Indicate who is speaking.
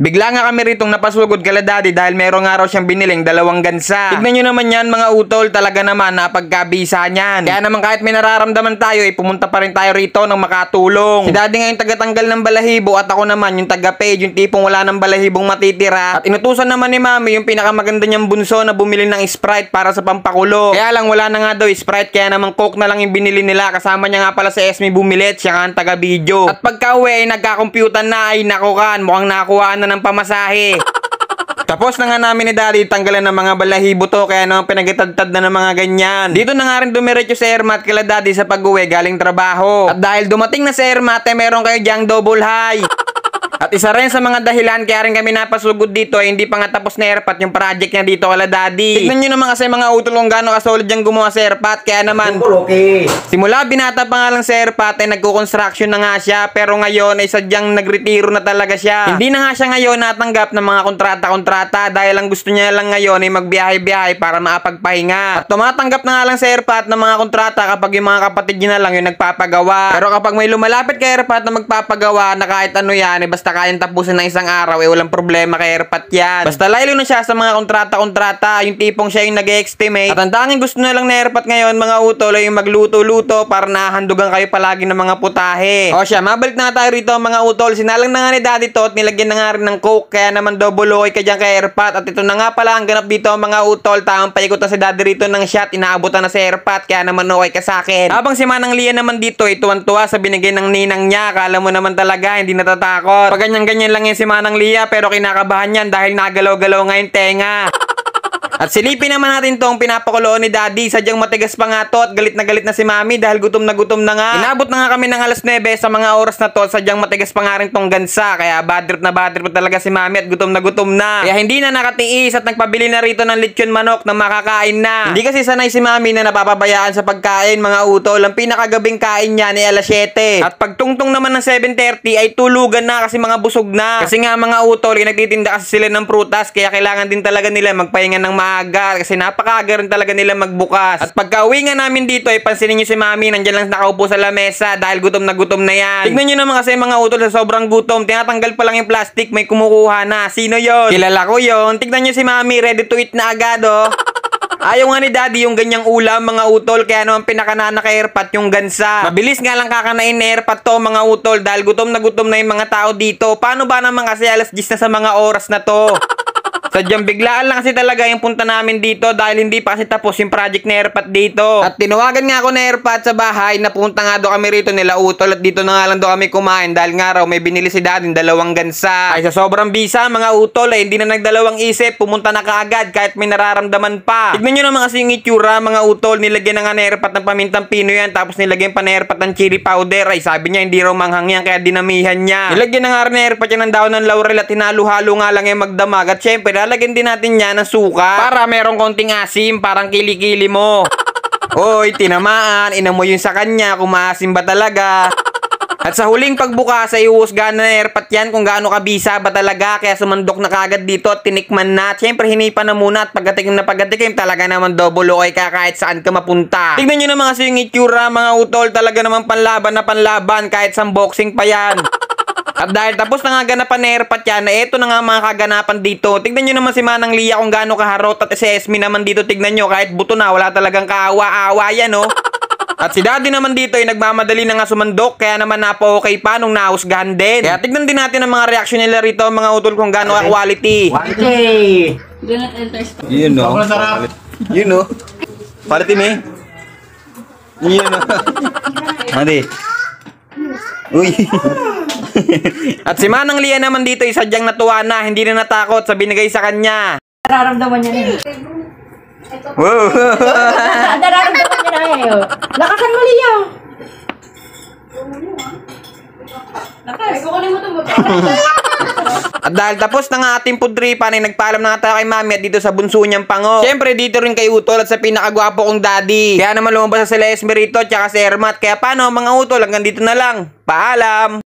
Speaker 1: Bigla nga kami ritong napasugod kala daddy dahil meron nga raw siyang biniling dalawang gansa. Tignan nyo naman yan mga utol, talaga naman napagkabisa niyan. Kaya naman kahit may nararamdaman tayo, pumunta pa rin tayo rito ng makatulong. Si daddy nga yung tagatanggal ng balahibo at ako naman yung taga-page, yung tipong wala ng balahibong matitira. At inutusan naman ni mami yung pinakamaganda niyang bunso na bumili ng Sprite para sa pampakulo. Kaya lang wala na nga daw Sprite, kaya naman Coke na lang yung binili nila. Kasama niya nga pala si Esme bumili, siya nga ang taga-video. At pagka uwi ay nagkakomputan na, ay nakukan, mukhang nakuhaan na ng pamasahe. Tapos na nga namin ni daddy tanggalan ng mga balahibo to, kaya naman pinagitadtad na ng mga ganyan. Dito na nga rin dumiretso sa Airmat kila daddy sa pag-uwi galing trabaho. At dahil dumating na sa Airmat, meron kayo diyang double high. At isa rin sa mga dahilan kaya rin kami napasugod dito ay hindi pa nga tapos na airpat yung project niya dito kala daddy. Tignan nyo naman kasi mga utol kung gaano kasolid yung gumawa sa airpat. Kaya naman, okay. Simula binata pa nga lang sa airpat ay nagko-construction na nga siya. Pero ngayon ay sadyang nagretiro na talaga siya. Hindi na nga siya ngayon natanggap ng mga kontrata-kontrata dahil ang gusto niya lang ngayon ay magbiyahe-biyahe para maapagpahinga. At tumatanggap na nga lang sa airpat ng mga kontrata kapag yung mga kapatid niya na lang yung nagpapagawa. Pero kapag may lumalapit kay airpat na magpapagawa na kahit ano yan, basta kayang tapusin ng isang araw, walang problema kay airpat yan. Basta laylo na siya sa mga kontrata-kontrata, yung tipong siya yung nag-estimate. At ang tanging gusto na lang na airpat ngayon mga utol ay yung magluto-luto para nahandugan kayo palagi ng mga putahe. O siya, mabalik na tayo rito mga utol. Sinalang na nga ni daddy to at nilagyan na nga rin ng Coke, kaya naman double okay ka dyan kay airpat. At ito na nga pala ang ganap dito mga utol. Tamang paikot na si daddy rito ng shot, inaabutan na si airpat, kaya naman okay ka sa akin. Habang si Manang Lia naman dito ay tuwan-tuwa sa binigay ng ninang niya. Akala mo naman talaga hindi natatakot. Ganyan-ganyan lang yan si Manang Lia, pero kinakabahan yan dahil nagalaw-galaw nga yung tenga. At silipin naman natin tong pinapakuloon ni daddy. Sadyang matigas pa nga to at galit na si mami dahil gutom na nga. Inabot na nga kami ng alas 9 sa mga oras na to. Sadyang matigas pa nga rin tong gansa. Kaya bad trip talaga si mami at gutom na. Kaya hindi na nakatiis at nagpabili na rito ng lechon manok na makakain na. Hindi kasi sanay si mami na napapabayaan sa pagkain mga utol. Ang pinakagabing kain niya ni alas 7. At pagtungtong naman ng 7:30 ay tulugan na kasi mga busog na. Kasi nga mga utol, nagtitinda kasi sila ng prutas. Kaya kailangan din talaga nila magpahinga ng maaga kasi napakaaga rin talaga nila magbukas. At pagka-uwi nga namin dito ay pansinin nyo si mami nandiyan lang nakaupo sa lamesa dahil gutom na yan. Tignan nyo naman kasi mga utol, sa sobrang gutom tinatanggal pa lang yung plastic, may kumukuha na. Sino yon? Kilala ko yon. Tignan nyo si mami, ready to eat na agad oh. Ayaw nga ni daddy yung ganyang ulam mga utol, kaya naman pinakanana kay airpat yung gansa. Mabilis nga lang kakanain na airpat to mga utol dahil gutom na yung mga tao dito. Paano ba naman kasi alas 10 na sa mga oras na to? Sadyang biglaan lang kasi talaga yung punta namin dito dahil hindi pa kasi tapos yung project na airpat dito. At tinawagan nga ako na airpat sa bahay, napunta nga doon kami rito nila utol at dito na nga lang doon kami kumain dahil nga raw may binili si daddy dalawang gansa. Ay sa sobrang bisa mga utol ay hindi na nagdalawang isip, pumunta na kaagad kahit may nararamdaman pa. Tignan nyo naman kasi yung itsura mga utol, nilagyan na nga na airpat ng pamintang pino yan tapos nilagyan pa na airpat ng chili powder. Ay sabi niya hindi raw manghang yan kaya dinamihan niya. Nilagyan na nga rin na airpat yan ng daon ng laurel at hinalo-halo nga lang yung magdamag at syempre lalagyan din natin yan ng suka para merong konting asim, parang kilikili mo. Oy, tinamaan, inamoy yun sa kanya kung maasim ba talaga. At sa huling pagbukas ay uhusgahan na airpat yan kung gaano kabisa ba talaga, kaya sumandok na kagad dito at tinikman na. Siyempre hinipan na muna at pagkatikim talaga naman double okay ka kahit saan ka mapunta. Tignan nyo naman kasi yung itsura mga utol, talaga naman panlaban kahit sa boxing pa yan. At dahil tapos na nga ganapan na airpat yan, eto na nga mga kaganapan dito. Tignan nyo naman si Manang Lia kung gaano kaharot at si Esme naman dito, tignan nyo kahit buto na, wala talagang kaawa-awa yan oh. At si daddy naman dito ay nagmamadali na nga sumandok, kaya naman napa-okay pa nung nahusgahan din. Kaya tignan din natin ang mga reaction nila rito mga utol kung gaano ka-quality.
Speaker 2: Okay!
Speaker 1: You know. You know. Quality me. You know. Hadi. Uy. At si Manang Lia naman dito ay sadyang natuwa na, hindi na natakot sa binigay sa kanya.
Speaker 2: Nararamdaman niya na eh.
Speaker 1: Wow.
Speaker 2: Nararamdaman niya na eh. Lakasan mo, Lia. Lakas. Kukunin mo ito.
Speaker 1: At dahil tapos na nga ating pudripan ay nagpaalam na nga tayo kay mami at dito sa bunso niyang pango. Siyempre dito rin kay utol at sa pinakagwapo kong daddy. Kaya naman lumabas sa sila Esmerito at saka si Ermat. Kaya paano mga utol, hanggang dito na lang. Paalam!